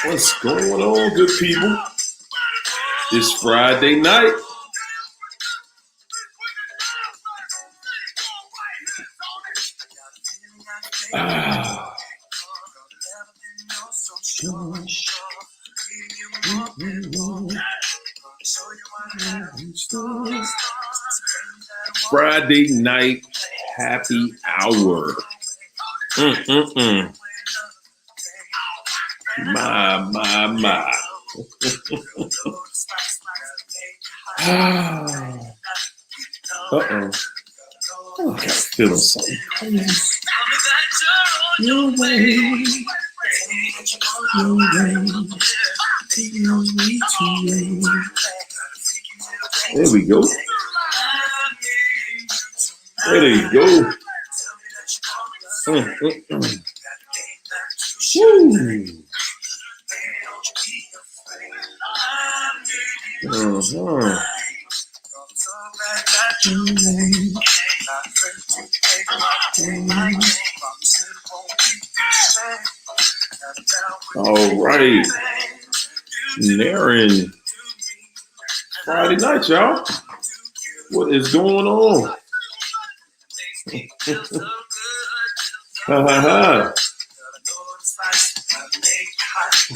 What's going on, good people? It's Friday night. Friday night happy hour. My. Uh-oh. Oh, I got feeling something. Your way. There we go. There you go. All right. Naren. Friday night, y'all. What is going on?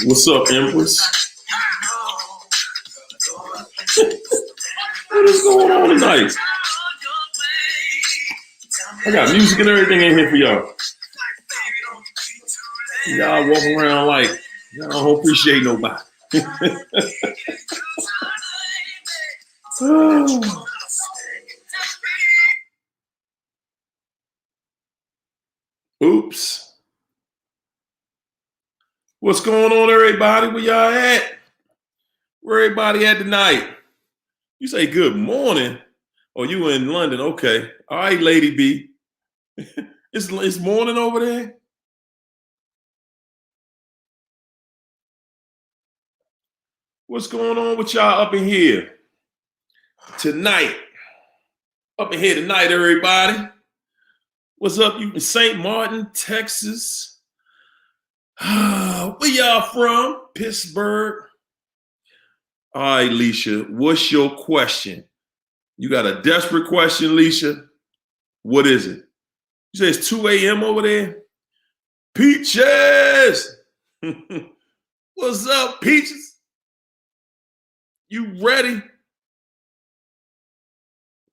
What's up, Empress? What is going on tonight? I got music and everything in here for y'all. Y'all walking around like y'all don't appreciate nobody. Oops. What's going on, everybody? Where y'all at? Where everybody at tonight? You say good morning. Oh, you in London? Okay. All right, Lady B. It's morning over there. What's going on with y'all up in here tonight? Up in here tonight, everybody. What's up? You in St. Martin, Texas? Where y'all from? Pittsburgh. All right, Leisha, what's your question? You got a desperate question, Leisha? What is it? You say it's 2 a.m. over there? Peaches! What's up, Peaches? You ready?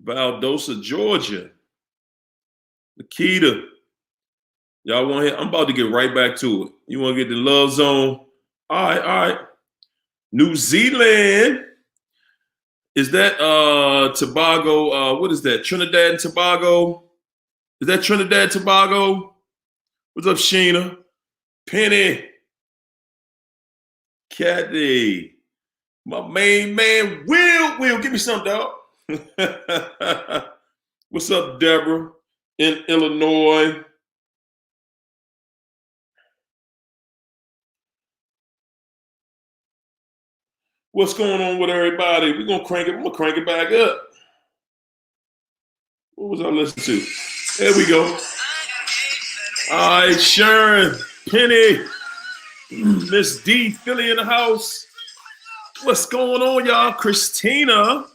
Valdosta, Georgia. Nikita. Y'all want to hear? I'm about to get right back to it. You want to get the love zone? All right. New Zealand. Is that Tobago? What is that? Trinidad and Tobago? Is that Trinidad and Tobago? What's up, Sheena? Penny. Kathy. My main man, Will, give me some, dog. What's up, Deborah? In Illinois. What's going on with everybody? We're gonna crank it. I'm gonna crank it back up. What was I listening to? There we go. All right, Sharon, Penny, Miss D, Philly in the house. What's going on, y'all? Christina,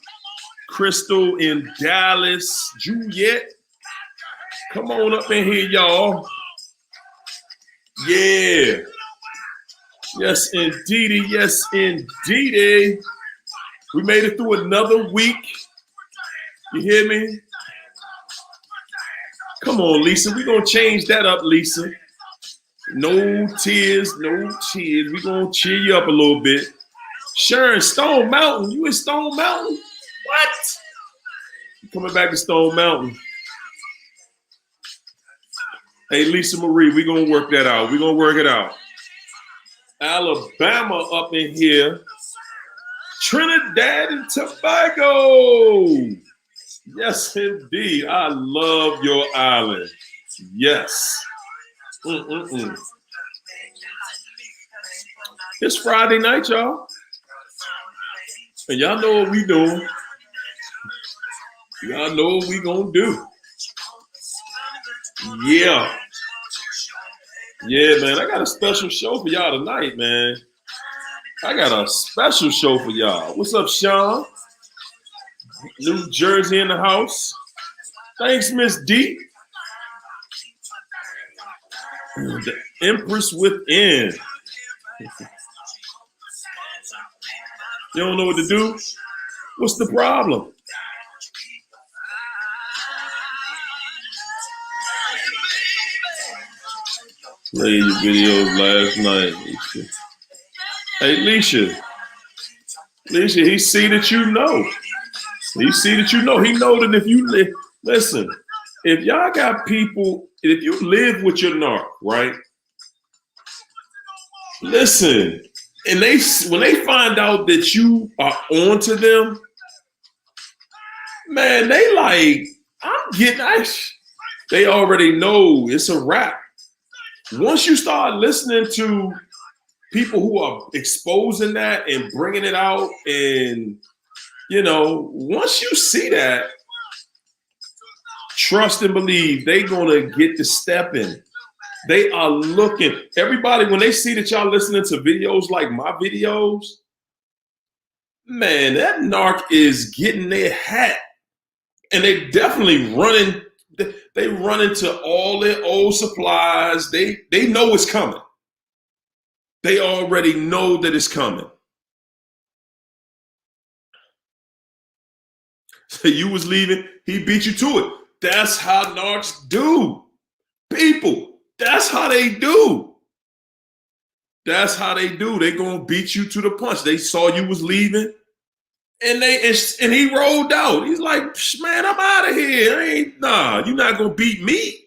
Crystal in Dallas, Juliet. Come on up in here, y'all. Yeah. Yes, indeedy. Yes, indeedy. We made it through another week. You hear me? Come on, Lisa. We're going to change that up, Lisa. No tears, no tears. We're going to cheer you up a little bit. Sharon, Stone Mountain. You in Stone Mountain? What? You coming back to Stone Mountain. Hey, Lisa Marie, we're going to work that out. We're going to work it out. Alabama up in here. Trinidad and Tobago. Yes, indeed. I love your island. Yes. It's Friday night, y'all. And y'all know what we doing. Y'all know what we gonna do. Yeah. Yeah, man. I got a special show for y'all tonight, man. I got a special show for y'all. What's up, Sean? New Jersey in the house. Thanks, Miss D. The Empress Within. You don't know what to do? What's the problem? Played your videos last night. Hey, Leisha, he see that you know. He see that you know. He know that if you listen, if y'all got people, if you live with your narc, right? Listen, and when they find out that you are on to them, man, they like, they already know it's a wrap. Once you start listening to people who are exposing that and bringing it out, and once you see that, trust and believe they gonna get the step in. They are looking. Everybody, when they see that y'all listening to videos like my videos, man, that narc is getting their hat, and they definitely running. They run into all their old supplies. They know it's coming. They already know that it's coming. So you was leaving, he beat you to it. That's how narcs do. People, that's how they do. That's how they do. They gonna beat you to the punch. They saw you was leaving, and he rolled out. He's like, man, I'm out of here. You're not gonna beat me.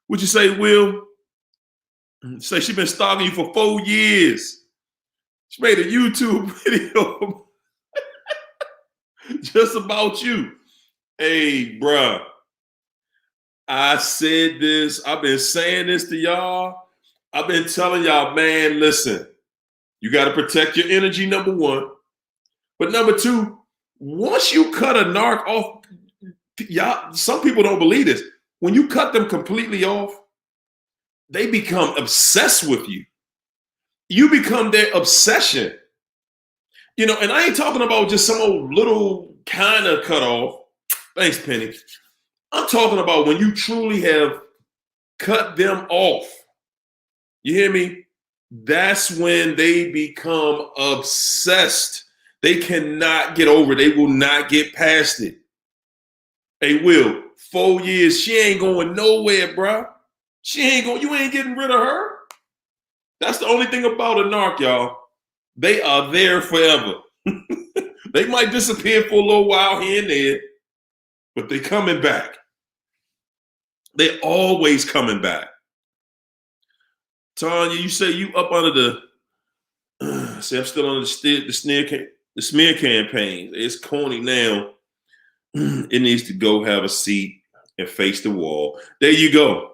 Would you say, Will? Say she been stalking you for 4 years. She made a YouTube video just about you. Hey, bruh. I said this. I've been saying this to y'all. I've been telling y'all, man, listen, you got to protect your energy, number one. But number two, once you cut a narc off, y'all, some people don't believe this. When you cut them completely off, they become obsessed with you. You become their obsession. And I ain't talking about just some old little kind of cut off. Thanks, Penny. I'm talking about when you truly have cut them off. You hear me? That's when they become obsessed. They cannot get over it. They will not get past it. Hey, Will, 4 years, she ain't going nowhere, bro. You ain't getting rid of her. That's the only thing about a narc, y'all. They are there forever. They might disappear for a little while here and there, but they're coming back. They're always coming back. Tanya, you say you up under the, say I'm still under the smear campaign. It's corny now. It needs to go have a seat and face the wall. There you go.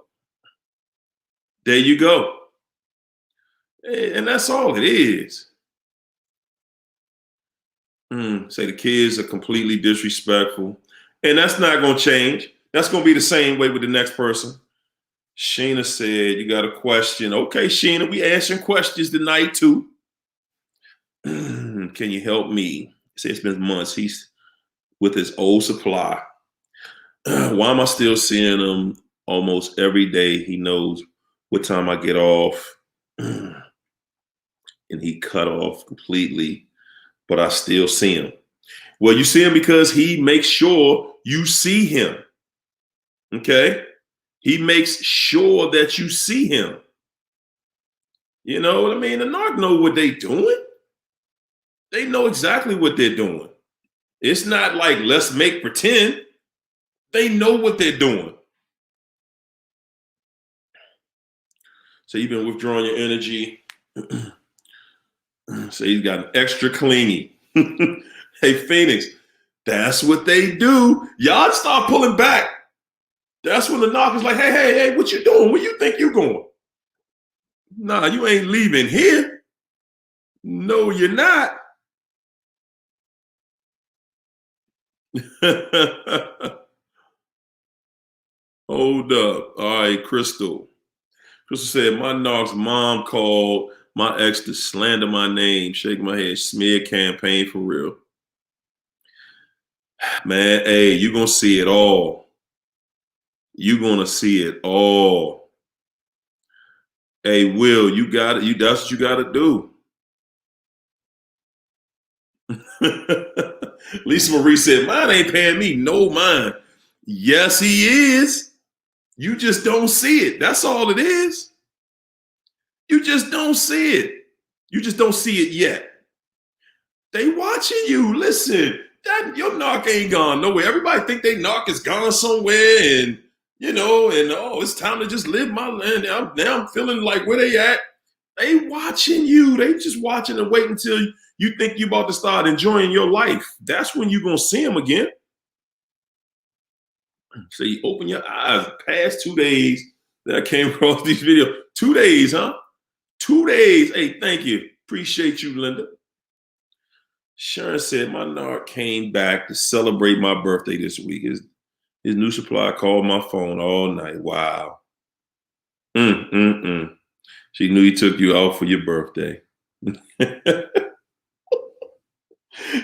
There you go. And that's all it is. Say the kids are completely disrespectful. And that's not going to change. That's going to be the same way with the next person. Sheena said, you got a question. Okay, Sheena, we answering questions tonight too. Can you help me? Say it's been months. He's with his old supply. Why am I still seeing him almost every day? He knows what time I get off. And he cut off completely, but I still see him. Well, you see him because he makes sure you see him. Okay? He makes sure that you see him. You know what I mean? The narc know what they doing. They know exactly what they're doing. It's not like, let's make pretend. They know what they're doing. So you've been withdrawing your energy. So he's gotten extra clingy. Hey, Phoenix, that's what they do. Y'all start pulling back. That's when the narc is like, hey, what you doing? Where you think you going? Nah, you ain't leaving here. No, you're not. Hold up. All right, Crystal. Crystal said, my narc's mom called my ex to slander my name, shaking my head, smear campaign for real. Man, hey, you're going to see it all. You're going to see it all. Hey, Will, you got it. That's what you got to do. Lisa Marie said, mine ain't paying me no mind. Yes, he is. You just don't see it. That's all it is. You just don't see it. You just don't see it yet. They watching you. Listen, your narc ain't gone nowhere. Everybody think they narc is gone somewhere and, it's time to just live my land. Now I'm feeling like where they at. They watching you. They just watching and wait until you think you're about to start enjoying your life. That's when you're going to see them again. So you open your eyes. Past 2 days that I came across these videos. 2 days, huh? 2 days. Hey, thank you. Appreciate you, Linda. Sharon said, my narc came back to celebrate my birthday this week. His new supply called my phone all night. Wow. She knew he took you out for your birthday.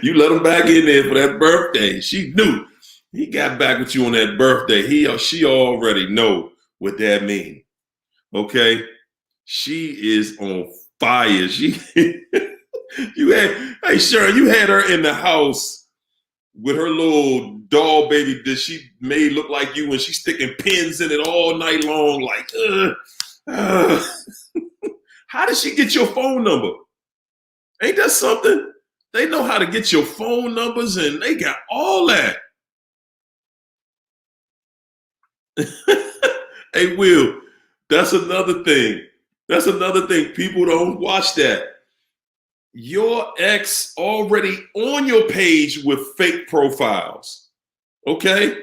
You let him back in there for that birthday. She knew he got back with you on that birthday. He or she already know what that means. Okay? She is on fire. Hey Sharon, you had her in the house with her little doll baby that she made look like you, and she's sticking pins in it all night long. Like, how did she get your phone number? Ain't that something? They know how to get your phone numbers, and they got all that. Hey, Will, that's another thing. That's another thing. People don't watch that. Your ex already on your page with fake profiles. Okay?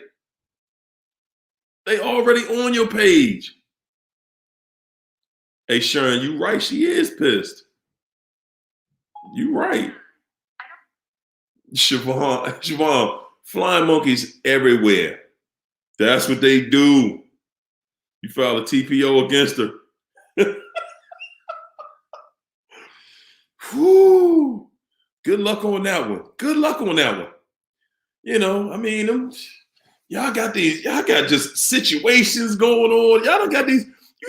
They already on your page. Hey, Sharon, you right. She is pissed. You right. Siobhan, flying monkeys everywhere. That's what they do. You file a TPO against her. Whew. Good luck on that one. Good luck on that one. Y'all got just situations going on. You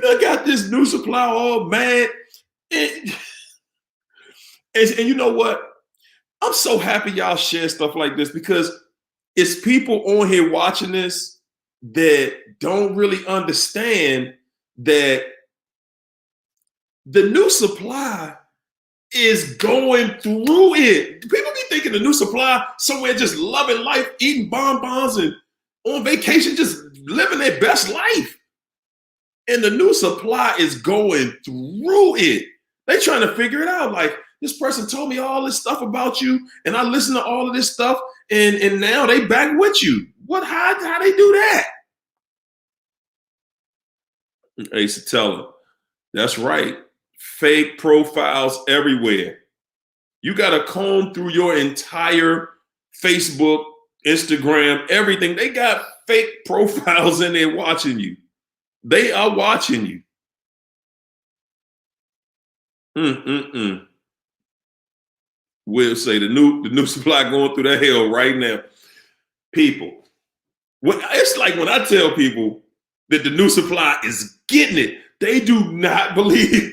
done got this new supply all mad. And you know what? I'm so happy y'all share stuff like this, because it's people on here watching this that don't really understand that the new supply is going through it. People be thinking the new supply somewhere just loving life, eating bonbons and on vacation, just living their best life. And the new supply is going through it. They trying to figure it out. Like, this person told me all this stuff about you, and I listened to all of this stuff, and now they back with you. How they do that? I used to tell them, that's right. Fake profiles everywhere. You got to comb through your entire Facebook, Instagram, everything. They got fake profiles in there watching you. They are watching you. We'll say the new supply going through that hell right now. People, it's like when I tell people that the new supply is getting it, they do not believe.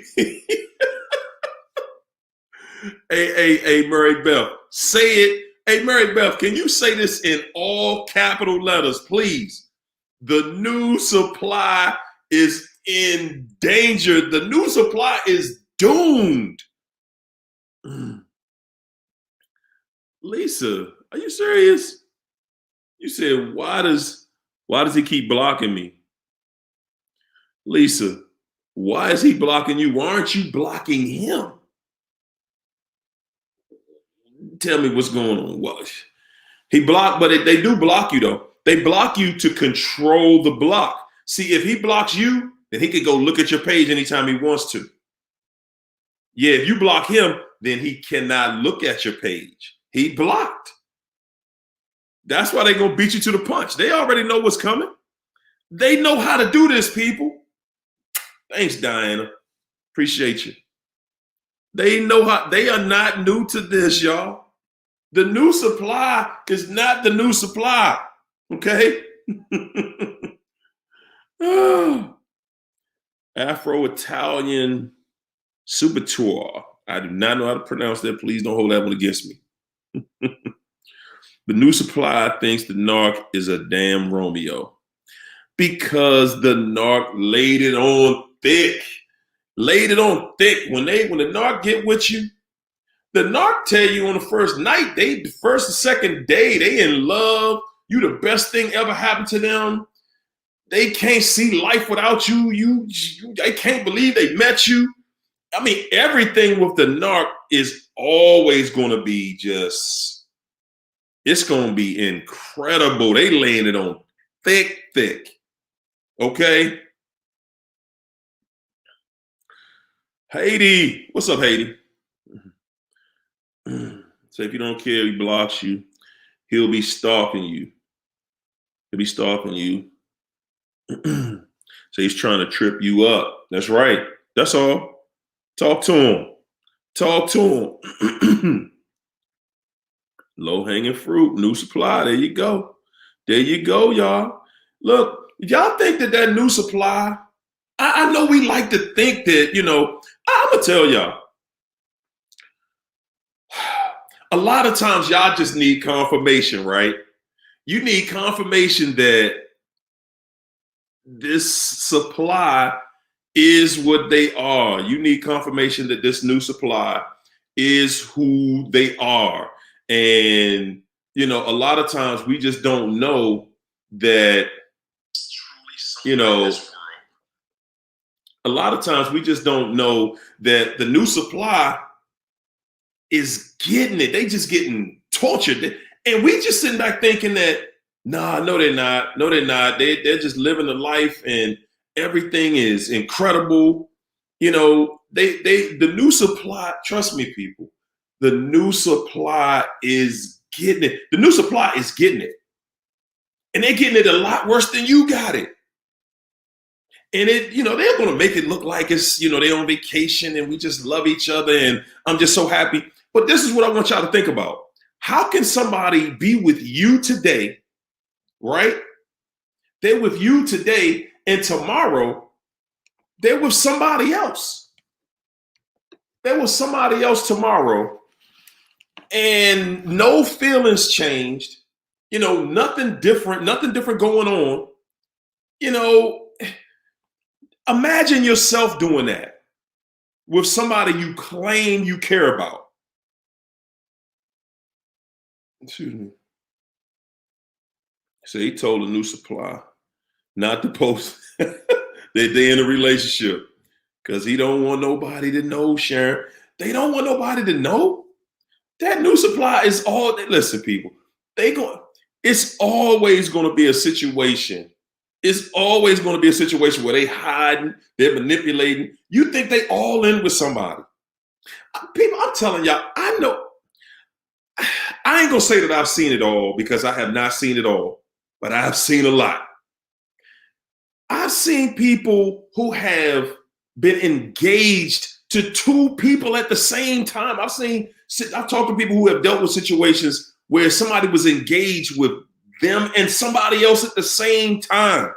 Hey, Murray Beth, say it. Hey, Mary Beth, can you say this in all capital letters, please? The new supply is in danger. The new supply is doomed. Lisa, are you serious? You said, why does he keep blocking me? Lisa, why is he blocking you? Why aren't you blocking him? Tell me what's going on. What? He blocked, but they do block you though. They block you to control the block. See, if he blocks you, then he could go look at your page anytime he wants to. Yeah, if you block him, then he cannot look at your page. He blocked. That's why they're going to beat you to the punch. They already know what's coming. They know how to do this, people. Thanks, Diana. Appreciate you. They know how. They are not new to this, y'all. The new supply is not the new supply. Okay? Afro-Italian Subitor. I do not know how to pronounce that. Please don't hold that one against me. The new supply thinks the narc is a damn Romeo because the narc laid it on thick. Laid it on thick. When the narc get with you, the narc tell you on the first night, the first and second day, they in love. You the best thing ever happened to them. They can't see life without you. They can't believe they met you. I mean, everything with the narc is always going to be just, it's going to be incredible. They laying it on thick. Okay? Haiti. What's up, Haiti? So if you don't care, he blocks you. He'll be stalking you. He'll be stalking you. So he's trying to trip you up. That's right. That's all. Talk to him. Talk to him. Low-hanging fruit, new supply. There you go. There you go, y'all. Look, y'all think that new supply, I know we like to think that, I'm going to tell y'all. A lot of times y'all just need confirmation, right? You need confirmation that this supply is what they are. You need confirmation that this new supply is who they are. And, a lot of times we just don't know that, a lot of times we just don't know that the new supply is getting it. They just getting tortured. And we just sitting back thinking that, no, they're not. No, they're not. They're just living a life and everything is incredible. The new supply, trust me, people, the new supply is getting it. The new supply is getting it. And they're getting it a lot worse than you got it. And they're going to make it look like it's, they're on vacation and we just love each other and I'm just so happy. But this is what I want y'all to think about. How can somebody be with you today, right? They're with you today and tomorrow they're with somebody else. They're with somebody else tomorrow and no feelings changed. Nothing different going on. Imagine yourself doing that with somebody you claim you care about. Excuse me. So he told a new supply not to post that they're in a relationship because he don't want nobody to know, Sharon. They don't want nobody to know. That new supply is all, listen, people, it's always going to be a situation. It's always going to be a situation where they hiding, they're manipulating. You think they all in with somebody. People, I'm telling y'all, I know. I ain't going to say that I've seen it all because I have not seen it all, but I've seen a lot. I've seen people who have been engaged to two people at the same time. I've talked to people who have dealt with situations where somebody was engaged with them and somebody else at the same time.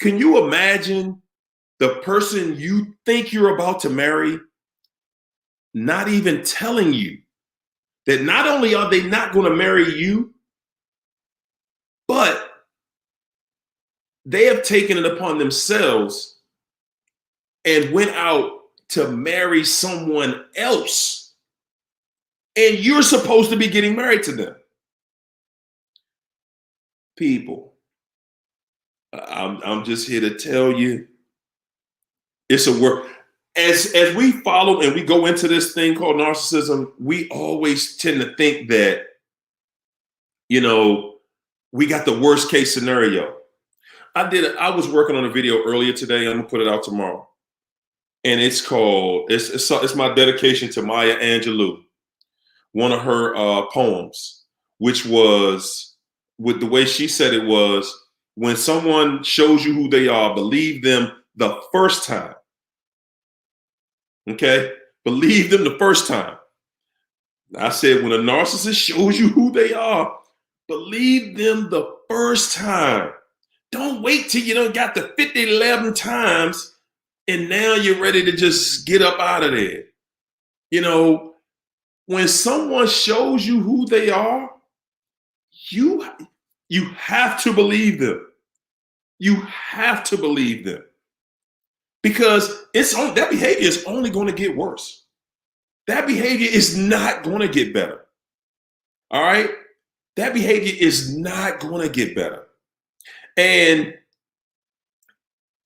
Can you imagine the person you think you're about to marry not even telling you that not only are they not going to marry you, but they have taken it upon themselves and went out to marry someone else. And you're supposed to be getting married to them. People, I'm just here to tell you, it's a work. As we follow and we go into this thing called narcissism, we always tend to think that, we got the worst case scenario. I was working on a video earlier today. I'm gonna put it out tomorrow. And it's called, it's my dedication to Maya Angelou, one of her poems, which was, with the way she said it was, when someone shows you who they are, believe them the first time. Okay? Believe them the first time. I said, when a narcissist shows you who they are, believe them the first time. Don't wait till you done got the 11 times and now you're ready to just get up out of there. You know, when someone shows you who they are, you have to believe them. You have to believe them. Because that behavior is only going to get worse. That behavior is not going to get better. All right? That behavior is not going to get better. And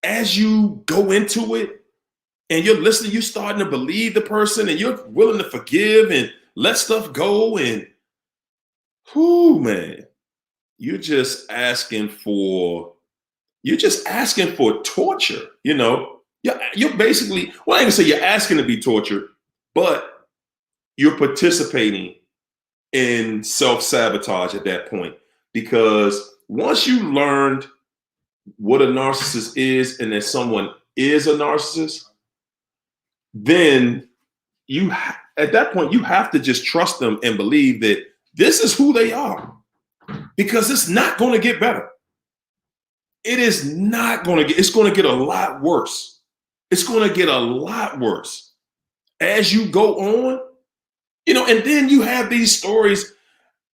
as you go into it and you're listening, you're starting to believe the person and you're willing to forgive and let stuff go. And, whoo, man, you're just asking for torture, you know. You're basically, well, I ain't gonna say you're asking to be tortured, but you're participating in self-sabotage at that point. Because once you learned what a narcissist is and that someone is a narcissist, then at that point, you have to just trust them and believe that this is who they are, because it's not going to get better. It is not going to get, it's going to get a lot worse. It's going to get a lot worse as you go on, you know, and then you have these stories,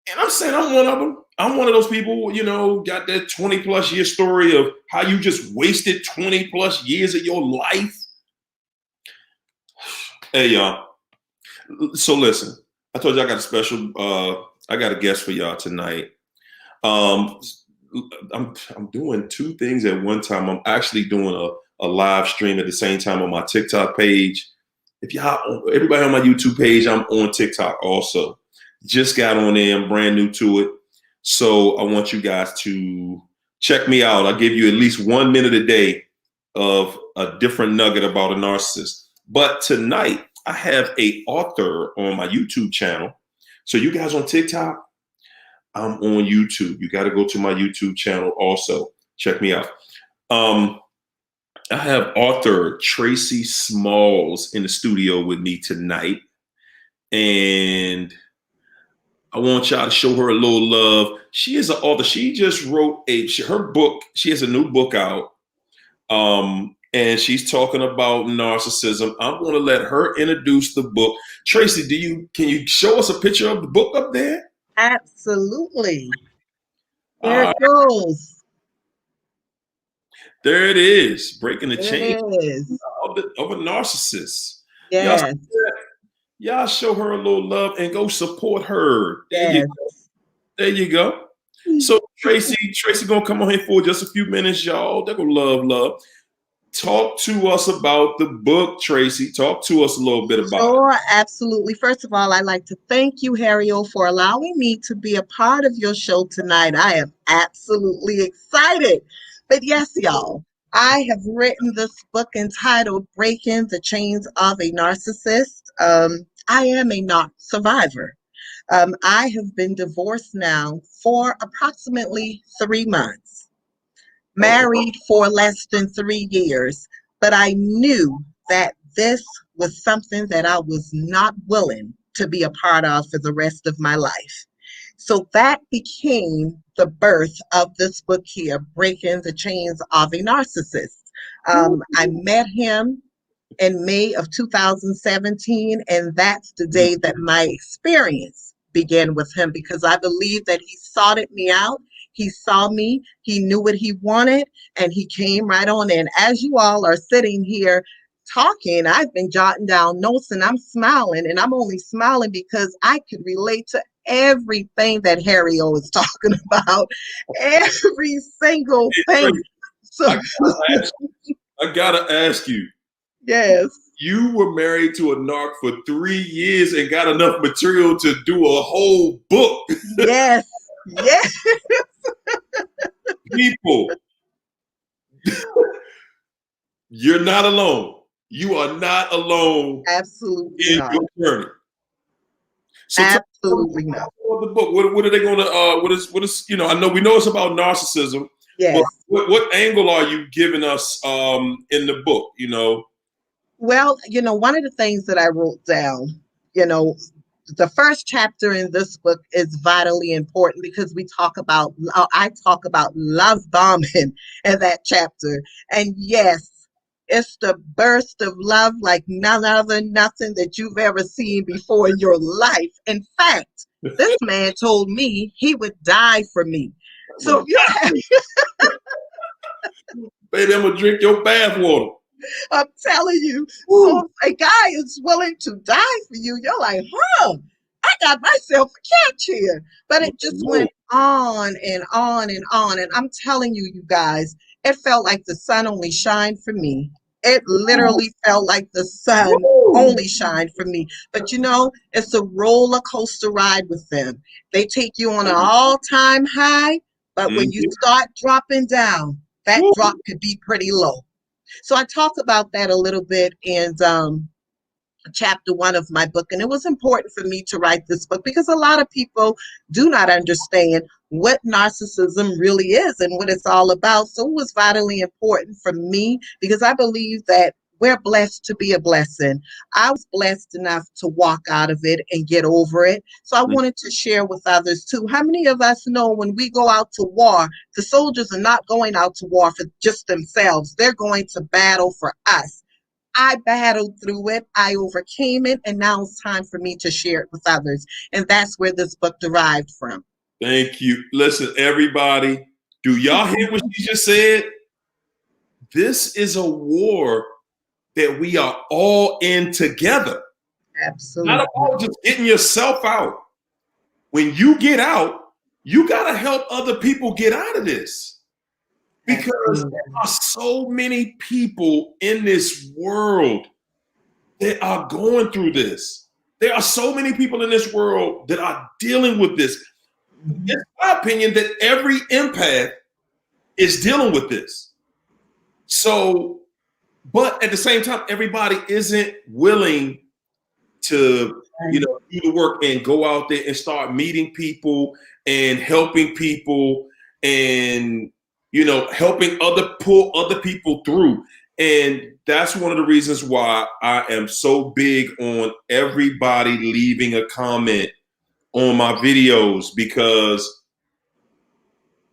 and I'm saying I'm one of them. I'm one of those people, you know, got that 20 plus year story of how you just wasted 20 plus years of your life. Hey, y'all. So listen, I told you I got a special, I got a guest for y'all tonight. I'm doing two things at one time. I'm actually doing a live stream at the same time on my TikTok page. Everybody on my YouTube page, I'm on TikTok also. Just got on there. I'm brand new to it. So I want you guys to check me out. I'll give you at least 1 minute a day of a different nugget about a narcissist. But tonight, I have an author on my YouTube channel. So you guys on TikTok, I'm on YouTube. You got to go to my YouTube channel also. Check me out. I have author Tracy Smalls in the studio with me tonight. And I want y'all to show her a little love. She is an author. She just wrote her book. She has a new book out. And she's talking about narcissism. I'm going to let her introduce the book. Tracy, can you show us a picture of the book up there? Absolutely. There it goes. There it is. Breaking the chain of a narcissist. Yes. Y'all show her a little love and go support her. Yes. There you go. So Tracy gonna come on here for just a few minutes, y'all. They're gonna love. Talk to us about the book, Tracy. Talk to us a little bit about it. Sure, absolutely. First of all, I'd like to thank you, Harry-O, for allowing me to be a part of your show tonight. I am absolutely excited. But yes, y'all, I have written this book entitled Breaking the Chains of a Narcissist. I am a narc survivor. I have been divorced now for approximately 3 months. Married for less than 3 years, but I knew that this was something that I was not willing to be a part of for the rest of my life. So that became the birth of this book here, Breaking the Chains of a Narcissist. I met him in May of 2017, and that's the day that my experience began with him, because I believe that he sought me out. He saw me, he knew what he wanted, and he came right on in. As you all are sitting here talking, I've been jotting down notes and I'm smiling, and I'm only smiling because I could relate to everything that Harry-O is talking about, every single thing. So I gotta ask you. Yes. You were married to a narc for 3 years and got enough material to do a whole book. Yes. Yes. People, you're not alone. You are not alone. Absolutely in not. your journey. So absolutely not. The book. What are they going to? What is? You know, we know it's about narcissism. Yes. What angle are you giving us in the book? Well, one of the things that I wrote down, you know, the first chapter in this book is vitally important because I talk about love bombing in that chapter. And yes, it's the burst of love like nothing that you've ever seen before in your life. In fact, this man told me he would die for me. So if you have Baby, I'm gonna drink your bath water. I'm telling you. Woo. So if a guy is willing to die for you, you're like, huh, I got myself a catch here. But it just went on and on and on. And I'm telling you, you guys, it felt like the sun only shined for me. It literally felt like the sun Woo. only shined for me. But it's a roller coaster ride with them. They take you on an all-time high, but when you start dropping down, that Woo. drop could be pretty low. So I talk about that a little bit in chapter 1 of my book. And it was important for me to write this book because a lot of people do not understand what narcissism really is and what it's all about. So it was vitally important for me because I believe that we're blessed to be a blessing. I was blessed enough to walk out of it and get over it. So I wanted to share with others too. How many of us know when we go out to war, the soldiers are not going out to war for just themselves. They're going to battle for us. I battled through it. I overcame it. And now it's time for me to share it with others. And that's where this book derived from. Thank you. Listen, everybody, do y'all hear what she just said? This is a war that we are all in together. Absolutely. Not about just getting yourself out. When you get out, you got to help other people get out of this. Because there are so many people in this world that are going through this. There are so many people in this world that are dealing with this. It's my opinion that every empath is dealing with this. So, but at the same time, everybody isn't willing to, do the work and go out there and start meeting people and helping people and, helping pull other people through. And that's one of the reasons why I am so big on everybody leaving a comment on my videos, because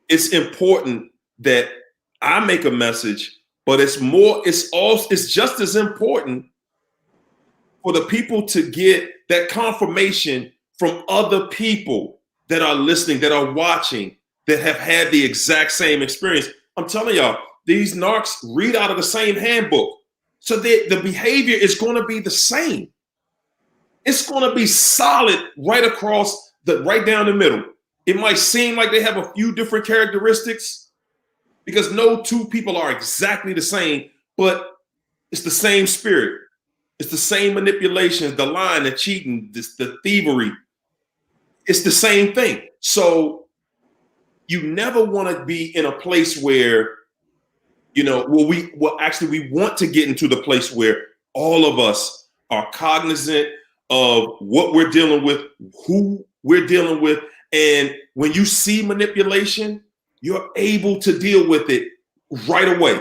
it's important that I make a message, but it's just as important for the people to get that confirmation from other people that are listening, that are watching, that have had the exact same experience. I'm telling y'all, these narcs read out of the same handbook. So the behavior is going to be the same. It's going to be solid right across right down the middle. It might seem like they have a few different characteristics because no two people are exactly the same, but it's the same spirit. It's the same manipulations, the lying, the cheating, the thievery. It's the same thing. So you never want to be in a place where, we want to get into the place where all of us are cognizant of what we're dealing with, who we're dealing with. And when you see manipulation, you're able to deal with it right away.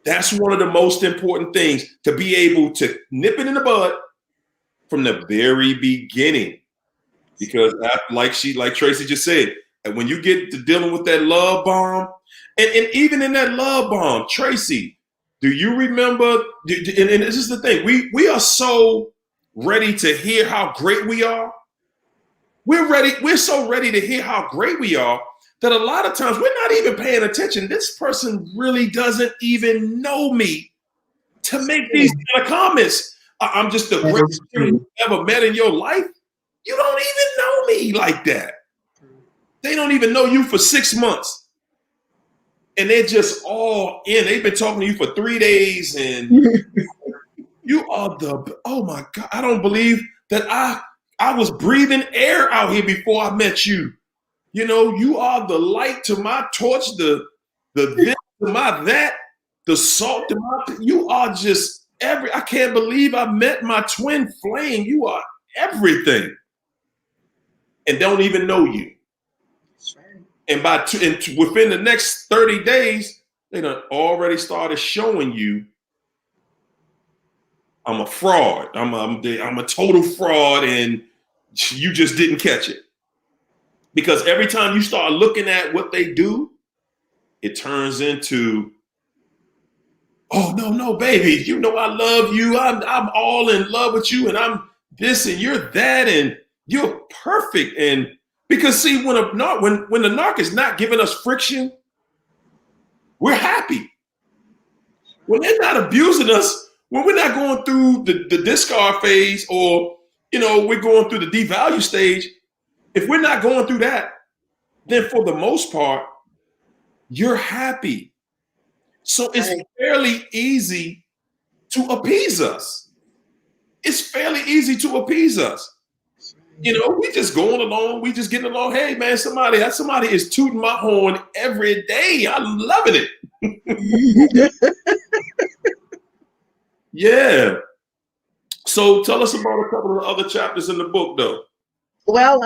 That's one of the most important things, to be able to nip it in the bud from the very beginning. Because like Tracy just said, and when you get to dealing with that love bomb, and even in that love bomb, Tracy, do you remember? And this is the thing, we are so ready to hear how great we are. We're so ready to hear how great we are that a lot of times we're not even paying attention. This person really doesn't even know me to make these kind of comments. I'm just the greatest person you've ever met in your life. You don't even know me like that. They don't even know you for 6 months. And they're just all in. They've been talking to you for 3 days, and you are oh my God, I don't believe that I was breathing air out here before I met you. You are the light to my torch, the this to my that, the salt to my, you are just I can't believe I met my twin flame. You are everything. And don't even know you. That's right. And within the next 30 days, they done already started showing you I'm a fraud. I'm a total fraud, and you just didn't catch it. Because every time you start looking at what they do, it turns into, oh no, baby, you know I love you. I'm all in love with you, and I'm this and you're that, and you're perfect. And because see, when the narc is not giving us friction, we're happy. When they're not abusing us, when we're not going through the discard phase, or we're going through the devalue stage, if we're not going through that, then for the most part, you're happy. So it's fairly easy to appease us. It's fairly easy to appease us. We just going along, we just getting along. Hey man, somebody is tooting my horn every day. I'm loving it. Yeah. So tell us about a couple of other chapters in the book, though. Well,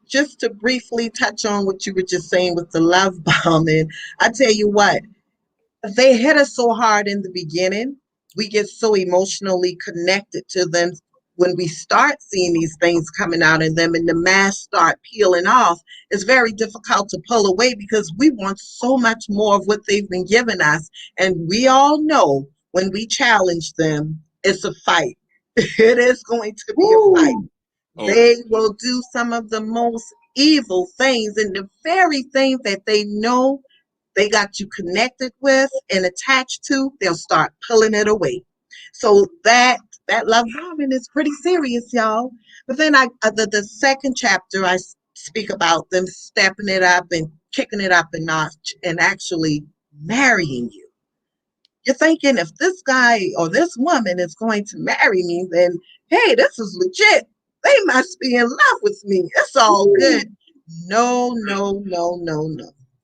just to briefly touch on what you were just saying with the love bombing, I tell you what, they hit us so hard in the beginning. We get so emotionally connected to them. When we start seeing these things coming out in them and the masks start peeling off, it's very difficult to pull away because we want so much more of what they've been giving us. And we all know when we challenge them, it's a fight. It is going to be a fight. Oh. They will do some of the most evil things, and the very thing that they know they got you connected with and attached to, they'll start pulling it away. So that love bombing is pretty serious, y'all. But then the second chapter, I speak about them stepping it up and kicking it up a notch and actually marrying you. You're thinking, if this guy or this woman is going to marry me, then hey, this is legit. They must be in love with me. It's all good. No.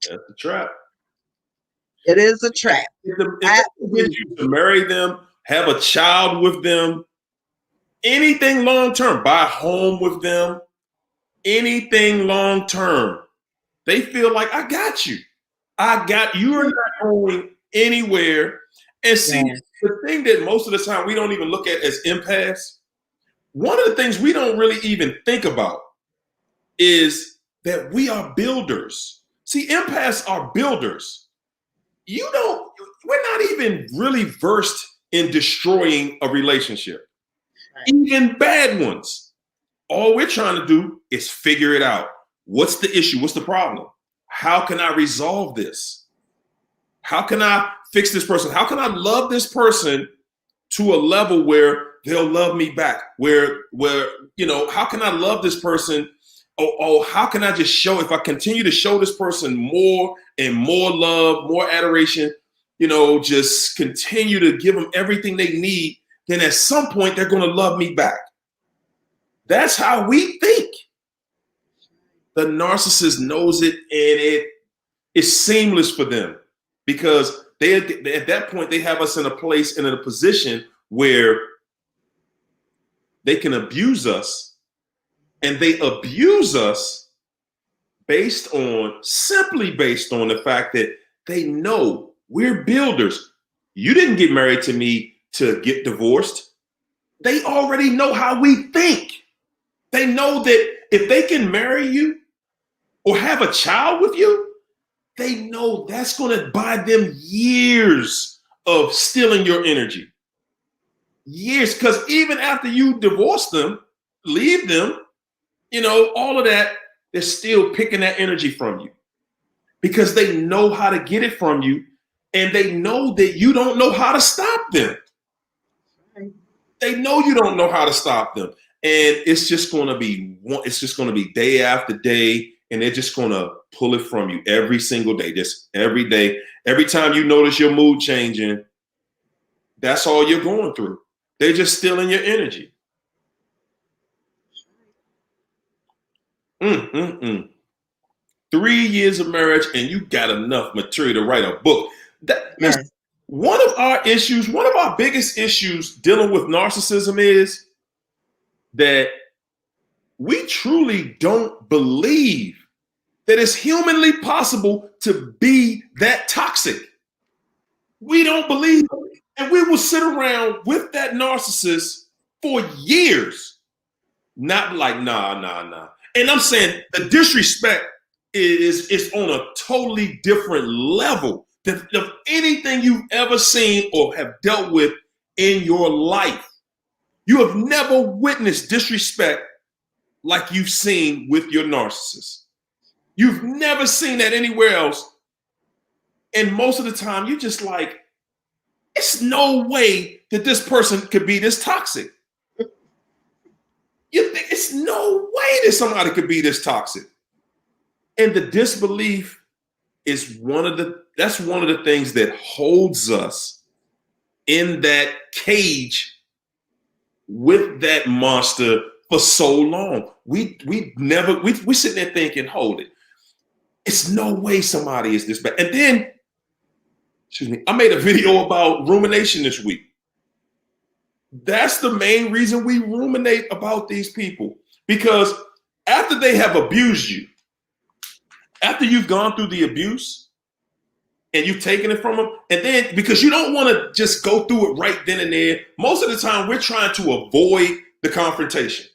That's a trap. It is a trap. If they get you to marry them, have a child with them, anything long term, buy a home with them, anything long term, they feel like I got you. You're not going anywhere. And see, the thing that most of the time we don't even look at as empaths, one of the things we don't really even think about is that we are builders. See, empaths are builders. We're not even really versed in destroying a relationship, even bad ones. All we're trying to do is figure it out. What's the issue? What's the problem? How can I resolve this? How can I fix this person? How can I love this person to a level where they'll love me back? Where how can I love this person? How can I just show, if I continue to show this person more and more love, more adoration, just continue to give them everything they need, then at some point they're going to love me back. That's how we think. The narcissist knows it, and it is seamless for them because at that point they have us in a place and in a position where they can abuse us. And they abuse us simply based on the fact that they know we're builders. You didn't get married to me to get divorced. They already know how we think. They know that if they can marry you or have a child with you, they know that's going to buy them years of stealing your energy. Years, because even after you divorce them, leave them, all of that, they're still picking that energy from you because they know how to get it from you, and they know that you don't know how to stop them. They know you don't know how to stop them, and it's just going to be day after day, and they're just going to pull it from you every single day, just every day. Every time you notice your mood changing, that's all you're going through. They're just stealing your energy. 3 years of marriage, and you got enough material to write a book. One of our biggest issues dealing with narcissism is that we truly don't believe that it's humanly possible to be that toxic. We don't believe it. And we will sit around with that narcissist for years, not like, nah. And I'm saying the disrespect is on a totally different level than of anything you've ever seen or have dealt with in your life. You have never witnessed disrespect like you've seen with your narcissist. You've never seen that anywhere else. And most of the time, you're just like, it's no way that this person could be this toxic. You think it's no way that somebody could be this toxic. And the disbelief is one of the things that holds us in that cage with that monster for so long. We sitting there thinking, hold it. It's no way somebody is this bad. And then, I made a video about rumination this week. That's the main reason we ruminate about these people. Because after they have abused you, after you've gone through the abuse and you've taken it from them, and then because you don't want to just go through it right then and there, most of the time we're trying to avoid the confrontation.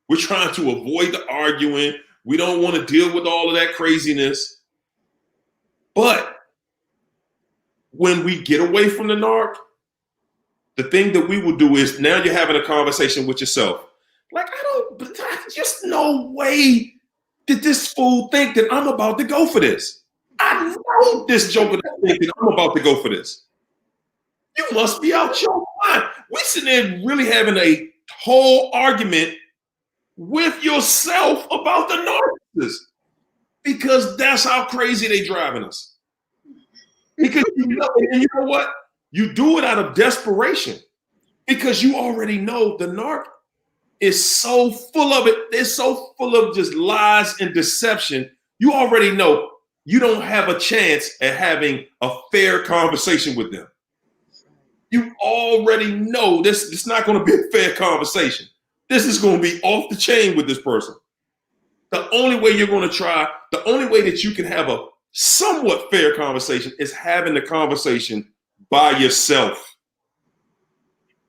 We're trying to avoid the arguing. We don't want to deal with all of that craziness. But when we get away from the narc, the thing that we will do is now you're having a conversation with yourself. Like, just no way did this fool think that I'm about to go for this. I know this joker think that I'm about to go for this. You must be out your mind. We're sitting there really having a whole argument with yourself about the narcissist because that's how crazy they driving us. Because you know what? You do it out of desperation because you already know the narc is so full of it. They're so full of just lies and deception. You already know you don't have a chance at having a fair conversation with them. You already know this. It's not going to be a fair conversation. This is going to be off the chain with this person. The only way you're going to try, the only way that you can have a somewhat fair conversation is having the conversation by yourself.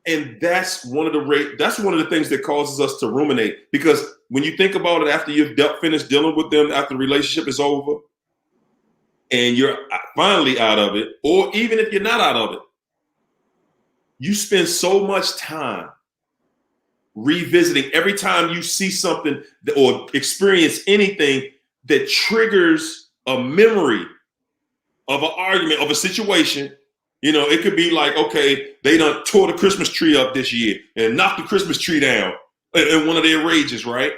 And that's one of the things that causes us to ruminate, because when you think about it, after you've finished dealing with them, after the relationship is over and you're finally out of it, or even if you're not out of it, you spend so much time revisiting every time you see something or experience anything that triggers a memory of an argument, of a situation. You know, it could be like, okay, they done tore the Christmas tree up this year and knocked the Christmas tree down in one of their rages, right?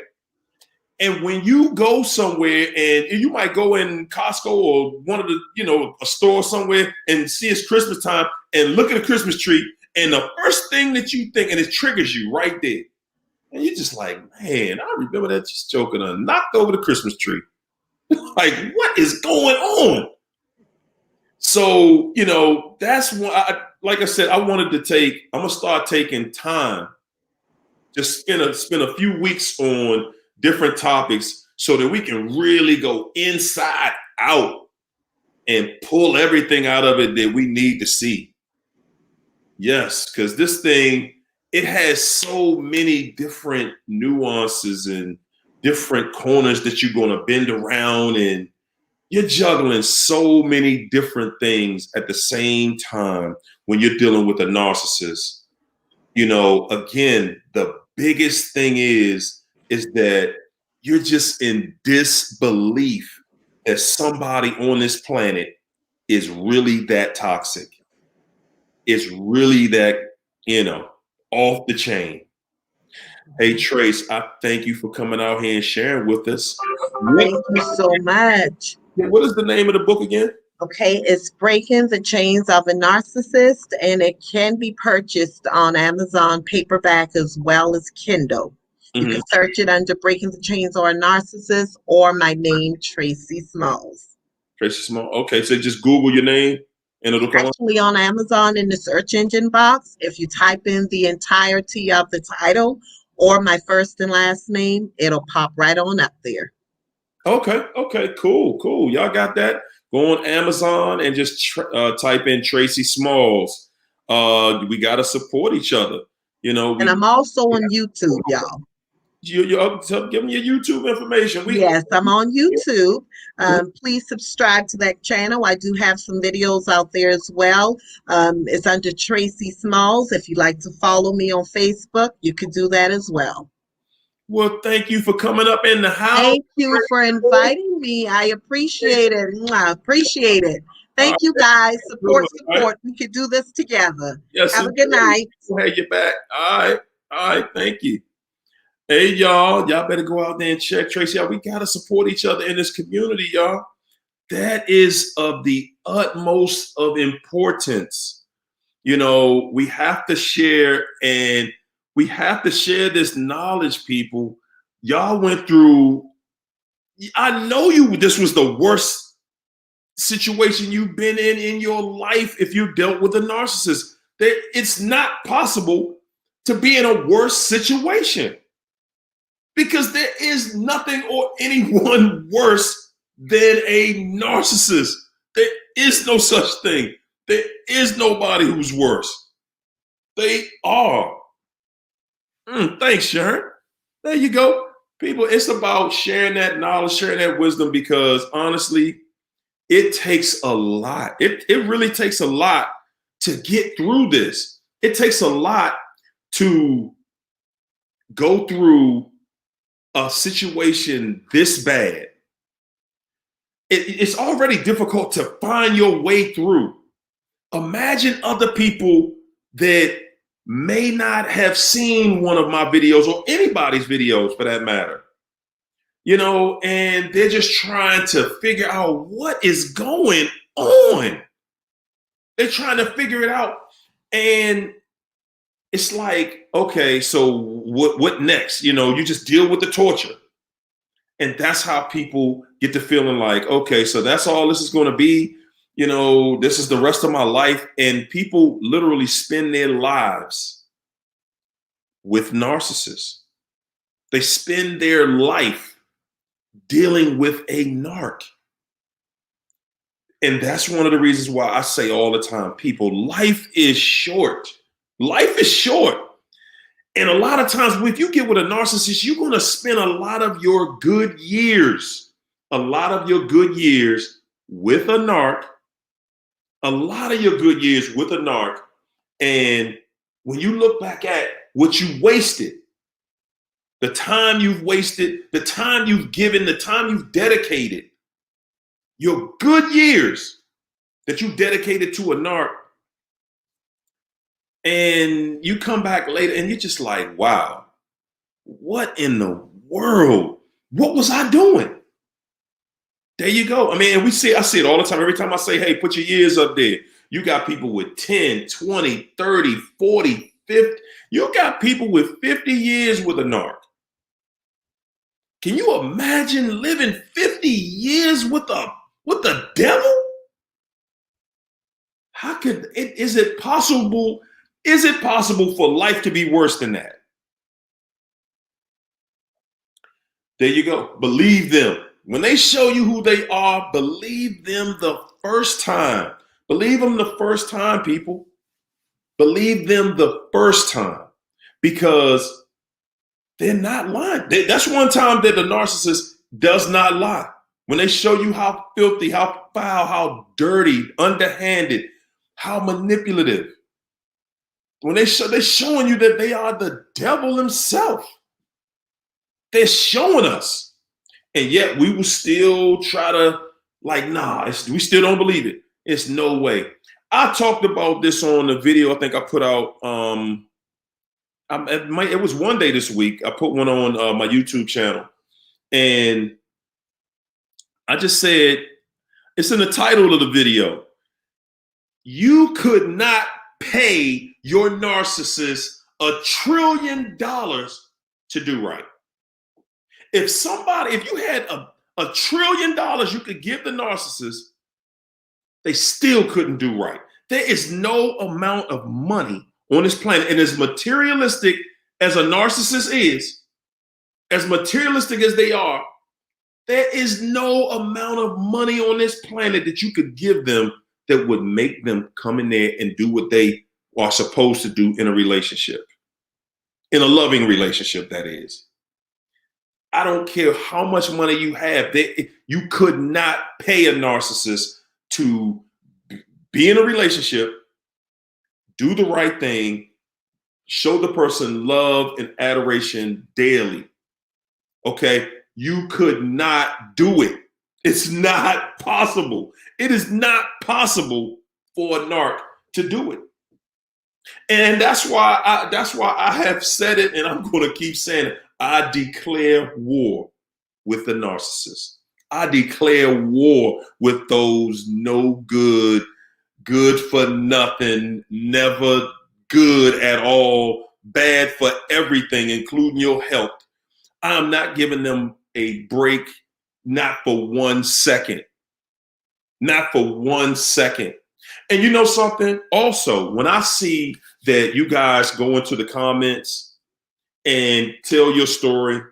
And when you go somewhere and you might go in Costco or one of the, a store somewhere and see it's Christmas time and look at the Christmas tree, and the first thing that you think, and it triggers you right there. And you're just like, man, I remember that just joking on knocked over the Christmas tree. Like, what is going on? So, that's what like I said, I'm going to start taking time, just spend a few weeks on different topics so that we can really go inside out and pull everything out of it that we need to see. Yes, because this thing, it has so many different nuances and different corners that you're going to bend around, and you're juggling so many different things at the same time when you're dealing with a narcissist. Again, the biggest thing is that you're just in disbelief that somebody on this planet is really that toxic. It's really that, off the chain. Hey, Trace, I thank you for coming out here and sharing with us. Thank you so much. What is the name of the book again? Okay, it's Breaking the Chains of a Narcissist, and it can be purchased on Amazon paperback as well as Kindle. You can search it under Breaking the Chains of a Narcissist or my name, Tracy Smalls. Tracy Smalls. Okay, so just Google your name and it'll come up? Actually, on Amazon in the search engine box, if you type in the entirety of the title or my first and last name, it'll pop right on up there. Okay, cool. Y'all got that? Go on Amazon and just type in Tracy Smalls. We got to support each other. You know, And we I'm also on YouTube, y'all. you give them your YouTube information. Yes, I'm on YouTube. Please subscribe to that channel. I do have some videos out there as well. It's under Tracy Smalls. If you'd like to follow me on Facebook, you could do that as well. Well, thank you for coming up in the house. Thank you for inviting me. I appreciate it. Appreciate it. Thank you, guys. Support. We could do this together. Yes, have a good night. We'll have you back. All right. Thank you. Hey, y'all better go out there and check Tracy out. We got to support each other in this community, y'all. That is of the utmost of importance. You know, we have to share, and we have to share this knowledge, people. Y'all went through, I know this was the worst situation you've been in your life if you dealt with a narcissist. It's not possible to be in a worse situation, because there is nothing or anyone worse than a narcissist. There is no such thing. There is nobody who's worse. They are. Thanks, Sharon. There you go. People, it's about sharing that knowledge, sharing that wisdom, because honestly, it takes a lot. It really takes a lot to get through this. It takes a lot to go through a situation this bad. It's already difficult to find your way through. Imagine other people that may not have seen one of my videos, or anybody's videos for that matter, you know, and they're just trying to figure out what is going on. They're trying to figure it out. And it's like, okay, so what next? You know, you just deal with the torture. And that's how people get to feeling like, okay, so that's all this is going to be. You know, this is the rest of my life. And people literally spend their lives with narcissists. They spend their life dealing with a narc. And that's one of the reasons why I say all the time, people, life is short. Life is short. And a lot of times, if you get with a narcissist, you're going to spend a lot of your good years with a narc, And when you look back at what you wasted, the time you've wasted, the time you've given, the time you've dedicated, your good years that you dedicated to a narc, and you come back later and you're just like, wow, what in the world? What was I doing? There you go. I mean, I see it all the time. Every time I say, hey, put your years up there, you got people with 10, 20, 30, 40, 50. You got people with 50 years with a narc. Can you imagine living 50 years with the devil? How could it, is it possible? Is it possible for life to be worse than that? There you go. Believe them. When they show you who they are, believe them the first time. Believe them the first time, people. Believe them the first time, because they're not lying. That's one time that the narcissist does not lie. When they show you how filthy, how foul, how dirty, underhanded, how manipulative. When they're showing you that they are the devil himself. They're showing us. And yet we will still try to we still don't believe it. It's no way. I talked about this on the video I think I put out. It was one day this week. I put one on my YouTube channel. And I just said, it's in the title of the video. You could not pay your narcissist $1 trillion to do right. If you had $1 trillion you could give the narcissist, they still couldn't do right. There is no amount of money on this planet, and as materialistic as a narcissist is, as materialistic as they are, There is no amount of money on this planet that you could give them that would make them come in there and do what they are supposed to do in a relationship, in a loving relationship, that is. I don't care how much money you have. You could not pay a narcissist to be in a relationship, do the right thing, show the person love and adoration daily. Okay? You could not do it. It's not possible. It is not possible for a narc to do it. And that's why I have said it, and I'm going to keep saying it. I declare war with the narcissist. I declare war with those no good, good for nothing, never good at all, bad for everything, including your health. I'm not giving them a break, not for 1 second. Not for 1 second. And you know something? Also, when I see that you guys go into the comments and tell your story,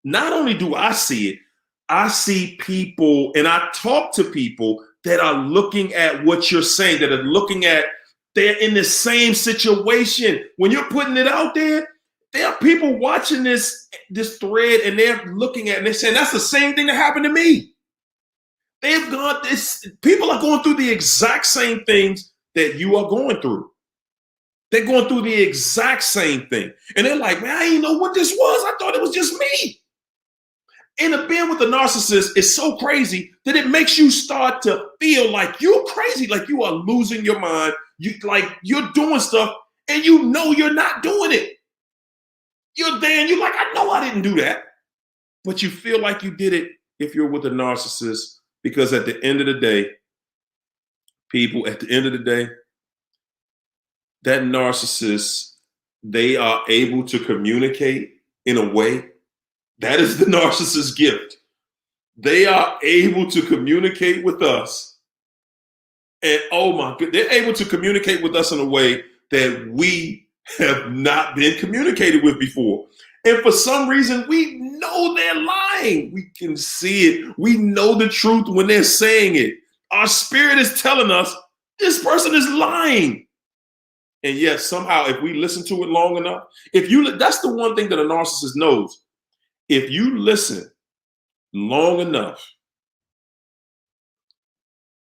not only do I see it, I see people and I talk to people that are looking at what you're saying, that are looking at, they're in the same situation. When you're putting it out there are people watching this thread and they're looking at it and they're saying, that's the same thing that happened to me. People are going through the exact same things that you are going through. They're going through the exact same thing. And they're like, man, I didn't know what this was. I thought it was just me. And being with a narcissist is so crazy that it makes you start to feel like you're crazy, like you are losing your mind. You're doing stuff and you know you're not doing it. You're there and you're like, I know I didn't do that. But you feel like you did it if you're with a narcissist, because at the end of the day, people, at the end of the day, that narcissist, they are able to communicate in a way. That is the narcissist's gift. They are able to communicate with us. And oh my God, they're able to communicate with us in a way that we have not been communicated with before. And for some reason, we know they're lying. We can see it. We know the truth when they're saying it. Our spirit is telling us this person is lying. And yet somehow, if we listen to it long enough, that's the one thing that a narcissist knows. If you listen long enough,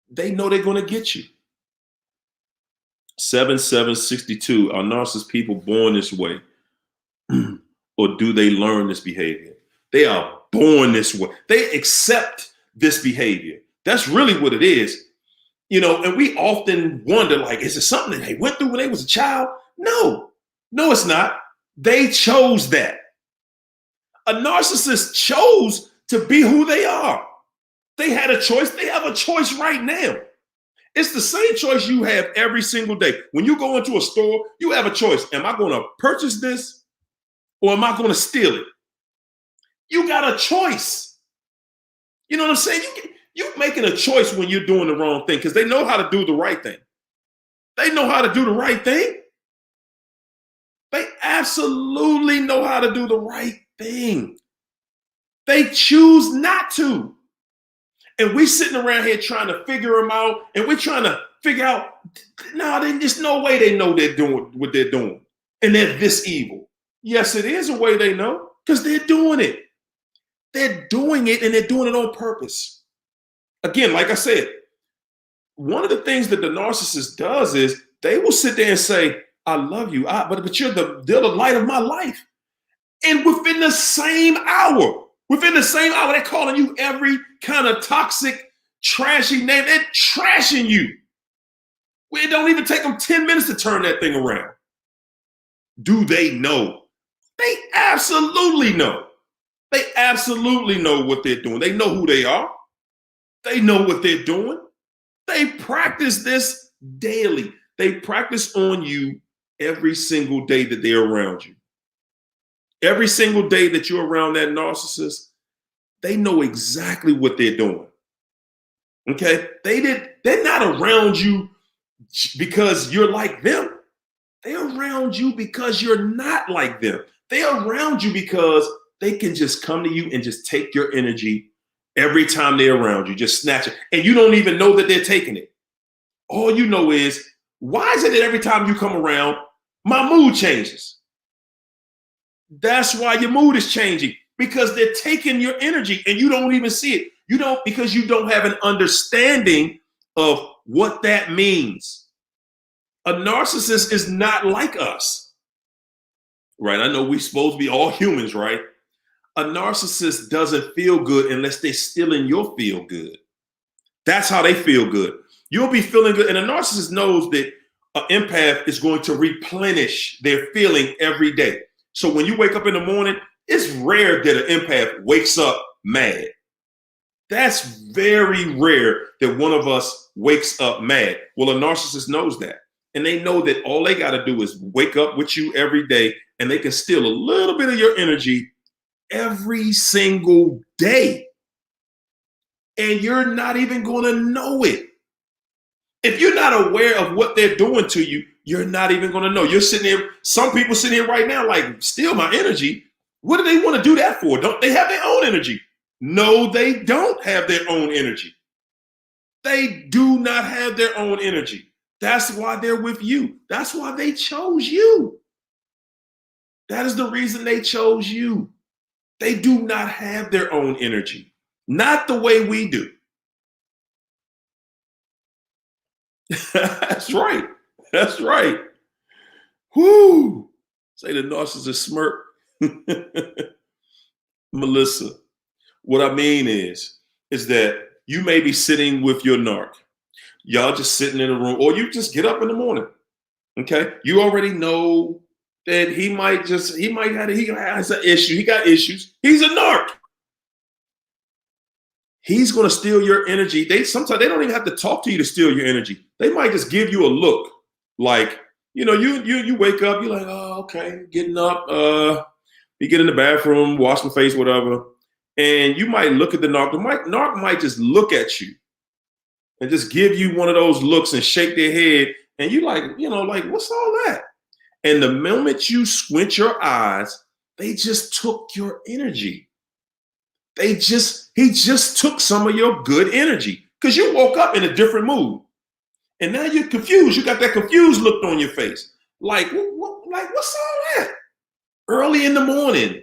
they know they're going to get you. 7762, are narcissist people born this way? Or do they learn this behavior? They are born this way. They accept this behavior. That's really what it is. And we often wonder, like, is it something that they went through when they was a child? No, it's not. They chose that. A narcissist chose to be who they are. They had a choice. They have a choice right now. It's the same choice you have every single day. When you go into a store, you have a choice. Am I going to purchase this or am I going to steal it? You got a choice. You know what I'm saying? You're making a choice when you're doing the wrong thing because they know how to do the right thing. They know how to do the right thing. They absolutely know how to do the right thing. They choose not to. And we sitting around here trying to figure them out, and we're trying to figure out, there's no way they know they're doing what they're doing. And they're this evil. Yes, it is a way they know, because they're doing it. They're doing it, and they're doing it on purpose. Again, like I said, one of the things that the narcissist does is they will sit there and say, I love you, but you're the light of my life. And within the same hour, they're calling you every kind of toxic, trashy name. They're trashing you. It don't even take them 10 minutes to turn that thing around. Do they know? They absolutely know. They absolutely know what they're doing. They know who they are. They know what they're doing. They practice this daily. They practice on you every single day that they're around you. Every single day that you're around that narcissist, they know exactly what they're doing. Okay? They're not around you because you're like them. They're around you because you're not like them. They're around you because they can just come to you and just take your energy every time they're around you, just snatch it. And you don't even know that they're taking it. All you know is, why is it that every time you come around, my mood changes? That's why your mood is changing, because they're taking your energy and you don't even see it. You don't, because you don't have an understanding of what that means. A narcissist is not like us, right? I know we're supposed to be all humans, right? A narcissist doesn't feel good unless they're stealing your feel good. That's how they feel good. You'll be feeling good. And a narcissist knows that an empath is going to replenish their feeling every day. So when you wake up in the morning, it's rare that an empath wakes up mad. That's very rare that one of us wakes up mad. Well, a narcissist knows that. And they know that all they got to do is wake up with you every day, and they can steal a little bit of your energy every single day. And you're not even going to know it. If you're not aware of what they're doing to you, you're not even going to know. You're sitting there, some people sitting here right now like, steal my energy. What do they want to do that for? Don't they have their own energy? No, they don't have their own energy. They do not have their own energy. That's why they're with you. That's why they chose you. That is the reason they chose you. They do not have their own energy. Not the way we do. That's right. That's right. Whoo! Say the narcissist smirk. Melissa, what I mean is that you may be sitting with your narc. Y'all just sitting in a room, or you just get up in the morning. Okay. You already know that he has an issue. He got issues. He's a narc. He's going to steal your energy. Sometimes they don't even have to talk to you to steal your energy. They might just give you a look, like, you wake up, you're like, oh, okay, getting up, you get in the bathroom, wash my face, whatever, and you might look at the narc. The narc might just look at you and just give you one of those looks and shake their head, and you like, what's all that? And the moment you squint your eyes, they just took your energy. He just took some of your good energy, because you woke up in a different mood. And now you're confused. You got that confused look on your face. Like, what's all that? Early in the morning,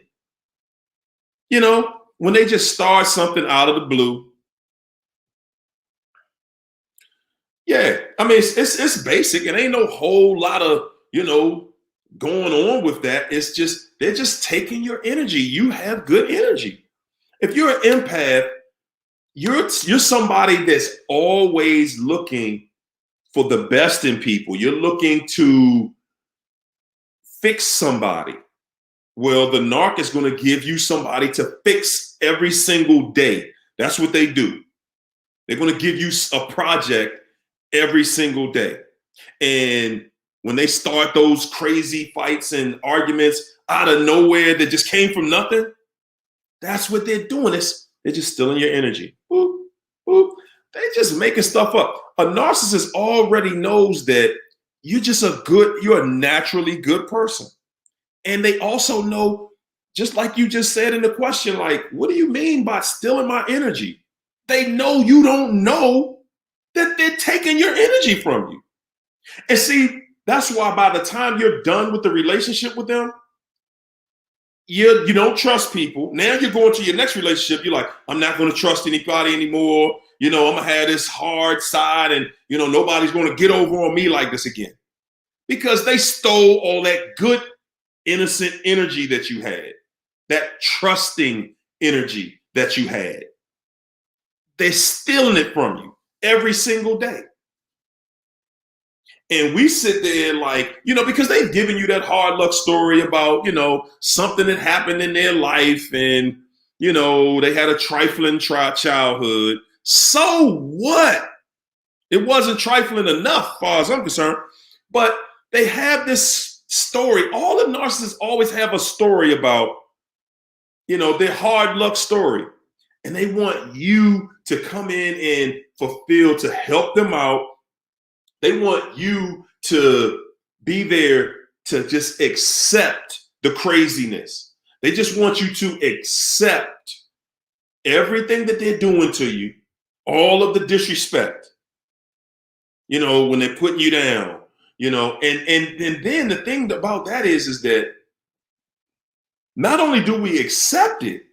when they just start something out of the blue. Yeah, I mean, it's basic. It ain't no whole lot of, going on with that. It's just, they're just taking your energy. You have good energy. If you're an empath, you're somebody that's always looking for the best in people. You're looking to fix somebody. Well, the narc is going to give you somebody to fix every single day. That's what they do. They're going to give you a project every single day. And when they start those crazy fights and arguments out of nowhere that just came from nothing, that's what they're doing. They're just stealing your energy. Boop, boop. They're just making stuff up. A narcissist already knows that you're a naturally good person. And they also know, just like you just said in the question, like, what do you mean by stealing my energy? They know you don't know that they're taking your energy from you. And see, that's why by the time you're done with the relationship with them, you don't trust people. Now you're going to your next relationship. You're like, I'm not going to trust anybody anymore. I'm going to have this hard side, and, nobody's going to get over on me like this again. Because they stole all that good, innocent energy that you had, that trusting energy that you had. They're stealing it from you every single day. And we sit there like, because they've given you that hard luck story about, something that happened in their life, and, they had a trifling childhood. So what? It wasn't trifling enough, as far as I'm concerned. But they have this story. All the narcissists always have a story about, their hard luck story. And they want you to come in and fulfill, to help them out. They want you to be there to just accept the craziness. They just want you to accept everything that they're doing to you, all of the disrespect, when they're putting you down, and then the thing about that is that not only do we accept it,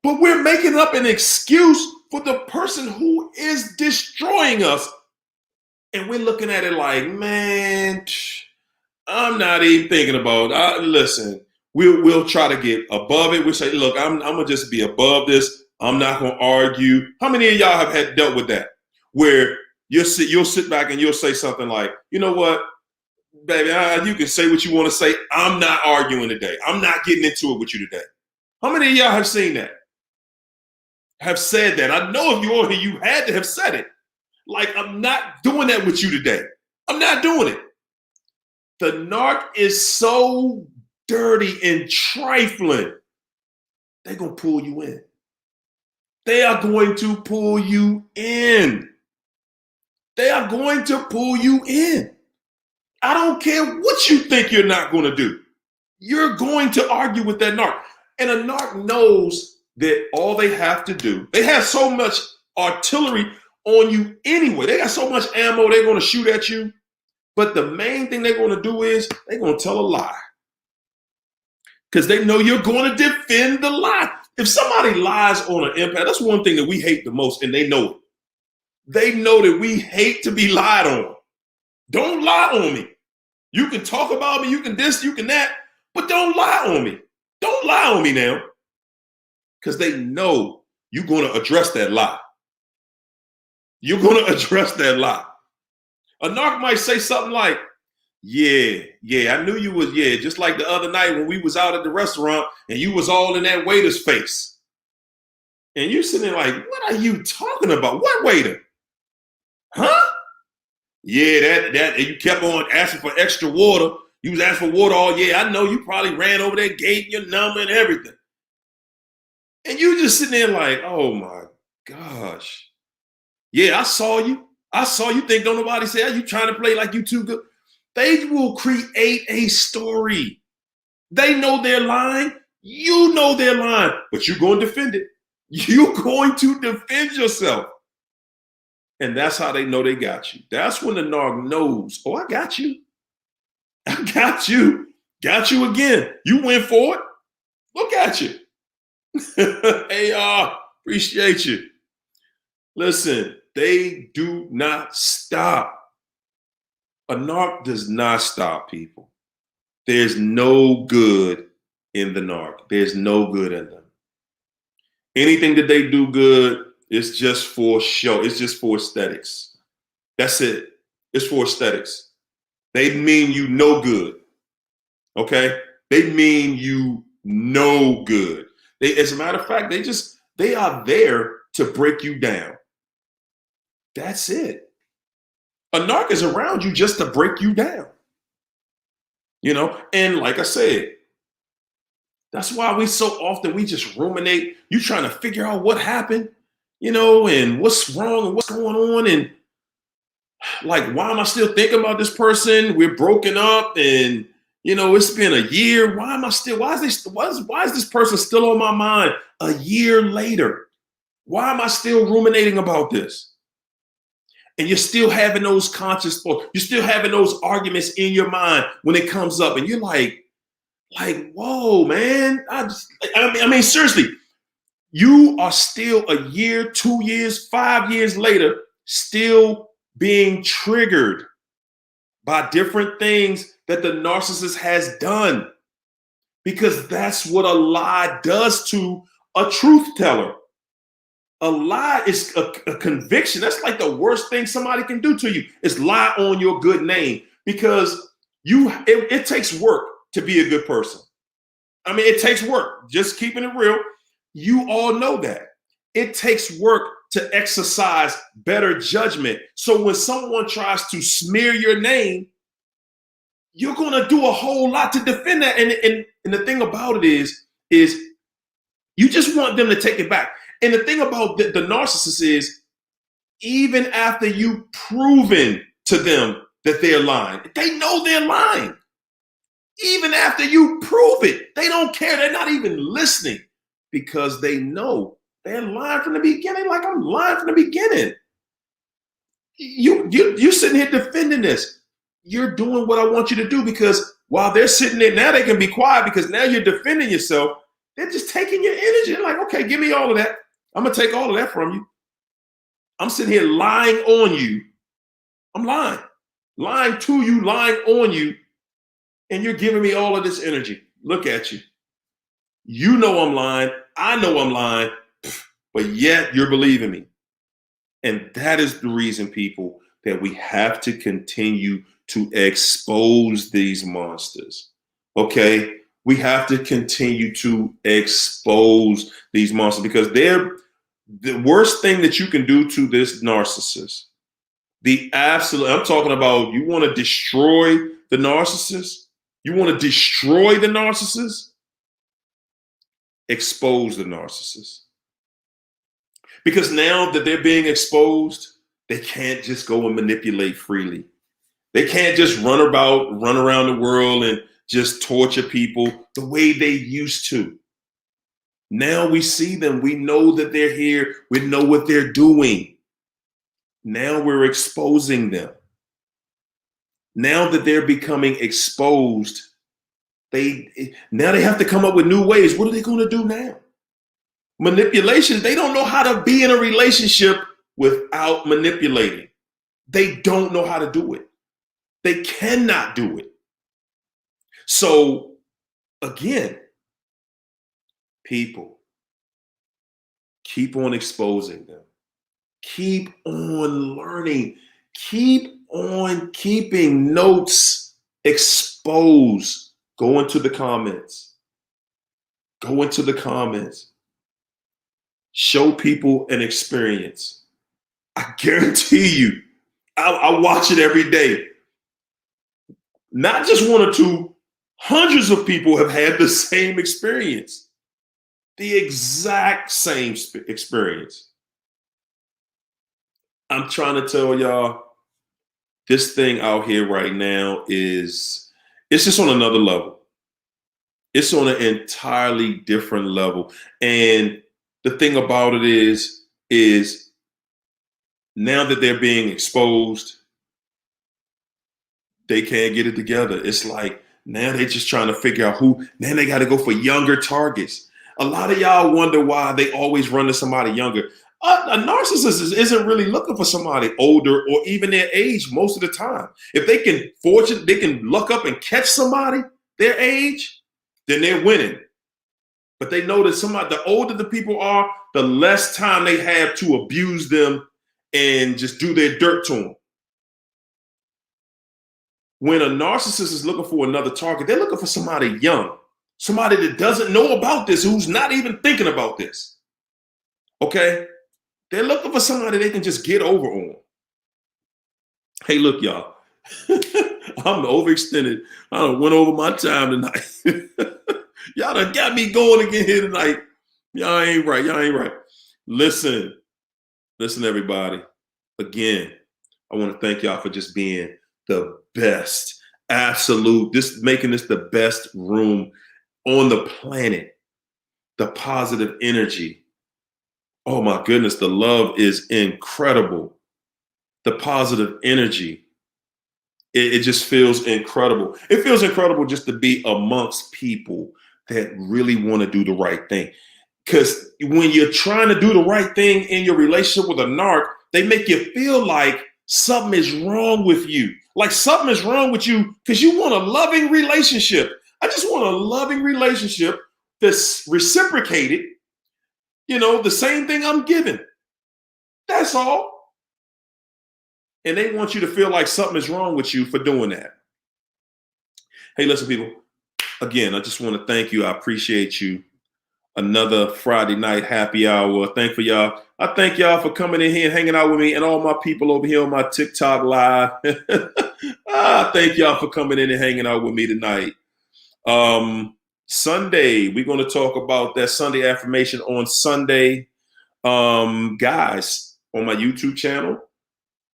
but we're making up an excuse for the person who is destroying us. And we're looking at it like, man, I'm not even thinking about it. Listen, we'll try to get above it. We say, look, I'm gonna just be above this. I'm not gonna argue. How many of y'all have dealt with that? Where you'll sit back and you'll say something like, you know what, baby, you can say what you want to say. I'm not arguing today. I'm not getting into it with you today. How many of y'all have seen that? Have said that? I know if you're here, you had to have said it. Like, I'm not doing that with you today. I'm not doing it. The narc is so dirty and trifling. They're going to pull you in. They are going to pull you in. They are going to pull you in. I don't care what you think you're not going to do. You're going to argue with that narc. And a narc knows that all they have to do, they have so much artillery on you anyway. They got so much ammo they're going to shoot at you. But the main thing they're going to do is they're going to tell a lie. Because they know you're going to defend the lie. If somebody lies on an empath, that's one thing that we hate the most, and they know it. They know that we hate to be lied on. Don't lie on me. You can talk about me, you can this, you can that, but don't lie on me. Don't lie on me now. Because they know you're going to address that lie. You're going to address that lie. A narc might say something like, yeah, I knew you was, just like the other night when we was out at the restaurant and you was all in that waiter's face. And you're sitting there like, what are you talking about? What waiter? Huh? Yeah, that you kept on asking for extra water. You was asking for water all year. I know you probably ran over there, gave your number and everything. And you just sitting there like, oh my gosh. Yeah, I saw you. Think don't nobody say, are you trying to play like you too good? They will create a story. They know they're lying. You know they're lying, but you're going to defend it. You're going to defend yourself. And that's how they know they got you. That's when the narc knows, oh, I got you. I got you. Got you again. You went for it. Look at you. Hey, appreciate you. Listen, they do not stop. A narc does not stop, people. There's no good in the narc. There's no good in them. Anything that they do good, it's just for show. It's just for aesthetics. That's it. It's for aesthetics. They mean you no good. Okay? They mean you no good. As a matter of fact, they are there to break you down. That's it. A narc is around you just to break you down. And like I said, that's why we so often, we just ruminate. You trying to figure out what happened, and what's wrong and what's going on. And like, why am I still thinking about this person? We're broken up and, it's been a year. Why is this person still on my mind a year later? Why am I still ruminating about this? And you're still having those conscious thoughts. You're still having those arguments in your mind when it comes up. And you're like, whoa, man. I mean, seriously, you are still a year, 2 years, 5 years later, still being triggered by different things that the narcissist has done. Because that's what a lie does to a truth teller. A lie is a conviction. That's like the worst thing somebody can do to you, is lie on your good name. Because it takes work to be a good person. I mean, it takes work. Just keeping it real. You all know that. It takes work to exercise better judgment. So when someone tries to smear your name, you're going to do a whole lot to defend that. And the thing about it is you just want them to take it back. And the thing about the narcissist is, even after you've proven to them that they're lying, they know they're lying. Even after you prove it, they don't care. They're not even listening because they know they're lying from the beginning. Like, I'm lying from the beginning. You sitting here defending this. You're doing what I want you to do, because while they're sitting there, now they can be quiet because now you're defending yourself. They're just taking your energy. They're like, okay, give me all of that. I'm going to take all of that from you. I'm sitting here lying on you. I'm lying to you, lying on you. And you're giving me all of this energy. Look at you. You know I'm lying. I know I'm lying, but yet you're believing me. And that is the reason, people, that we have to continue to expose these monsters. Okay? We have to continue to expose these monsters, because they're the worst thing that you can do to this narcissist. I'm talking about, you want to destroy the narcissist? You want to destroy the narcissist? Expose the narcissist. Because now that they're being exposed, they can't just go and manipulate freely. They can't just run around the world and just torture people the way they used to. Now we see them. We know that they're here. We know what they're doing. Now we're exposing them. Now that they're becoming exposed, now they have to come up with new ways. What are they going to do now? Manipulation. They don't know how to be in a relationship without manipulating. They don't know how to do it. They cannot do it. So again, people, keep on exposing them. Keep on learning. Keep on keeping notes exposed. Go into the comments. Go into the comments. Show people an experience. I guarantee you, I watch it every day. Not just one or two, hundreds of people have had the same experience. The exact same experience. I'm trying to tell y'all, this thing out here right now it's just on another level. It's on an entirely different level. And the thing about it is now that they're being exposed, they can't get it together. It's like now they're just trying to figure out who. Now they got to go for younger targets. A lot of y'all wonder why they always run to somebody younger. A narcissist isn't really looking for somebody older or even their age most of the time. If they can luck up and catch somebody their age, then they're winning. But they know that the older the people are, the less time they have to abuse them and just do their dirt to them. When a narcissist is looking for another target, they're looking for somebody young, somebody that doesn't know about this, who's not even thinking about this. Okay? They're looking for somebody they can just get over on. Hey, look, y'all. I'm overextended. I done went over my time tonight. Y'all done got me going again here tonight. Y'all ain't right. Listen, everybody. Again, I want to thank y'all for just being the best. Absolute. Making this the best room on the planet. The positive energy. Oh my goodness, the love is incredible. The positive energy. It just feels incredible. It feels incredible just to be amongst people that really want to do the right thing. Because when you're trying to do the right thing in your relationship with a narc, they make you feel like something is wrong with you. Like something is wrong with you because you want a loving relationship. I just want a loving relationship that's reciprocated. You know, the same thing I'm giving. That's all. And they want you to feel like something is wrong with you for doing that. Hey, listen, people. Again, I just want to thank you. I appreciate you. Another Friday night happy hour. Thank for y'all. I thank y'all for coming in here and hanging out with me and all my people over here on my TikTok live. Thank y'all for coming in and hanging out with me tonight. Sunday, we're going to talk about that Sunday affirmation on Sunday. Guys, on my YouTube channel,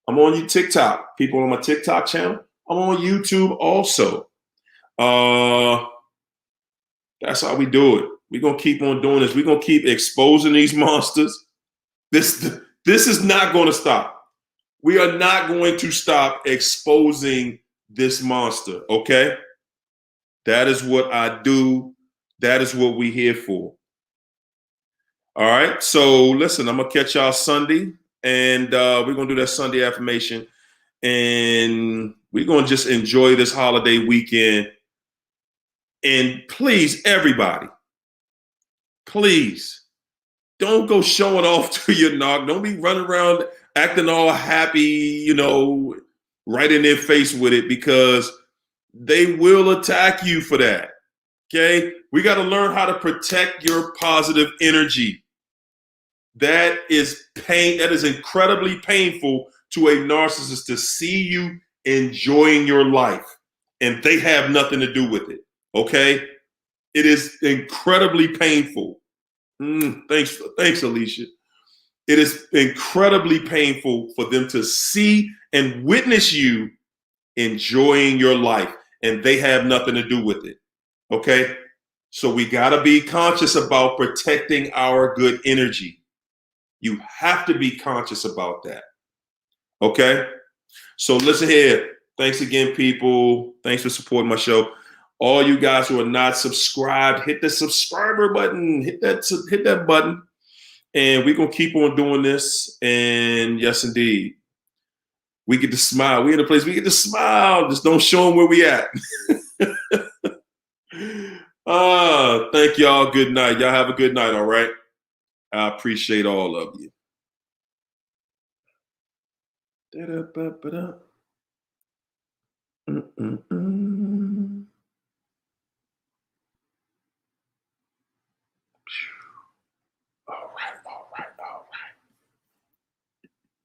I'm on your TikTok. People on my TikTok channel, I'm on YouTube also. That's how we do it. We're going to keep on doing this. We're going to keep exposing these monsters. This is not going to stop. We are not going to stop exposing this monster, okay? That is what I do. That is what we're here for. All right. So listen, I'm going to catch y'all Sunday, and we're going to do that Sunday affirmation, and we're going to just enjoy this holiday weekend. And please, everybody, please don't go showing off to your knock. Don't be running around acting all happy, right in their face with it, because they will attack you for that. Okay? We got to learn how to protect your positive energy. That is pain. That is incredibly painful to a narcissist, to see you enjoying your life and they have nothing to do with it. Okay? It is incredibly painful. Thanks, Alicia. It is incredibly painful for them to see and witness you enjoying your life, and they have nothing to do with it. Okay? So we got to be conscious about protecting our good energy. You have to be conscious about that. Okay? So listen here. Thanks again, people. Thanks for supporting my show. All you guys who are not subscribed, hit the subscriber button. Hit that button. And we're going to keep on doing this. And yes, indeed. We get to smile. We're in a place we get to smile. Just don't show them where we at. Thank y'all. Good night. Y'all have a good night, all right? I appreciate all of you. Da-da-ba-ba-da.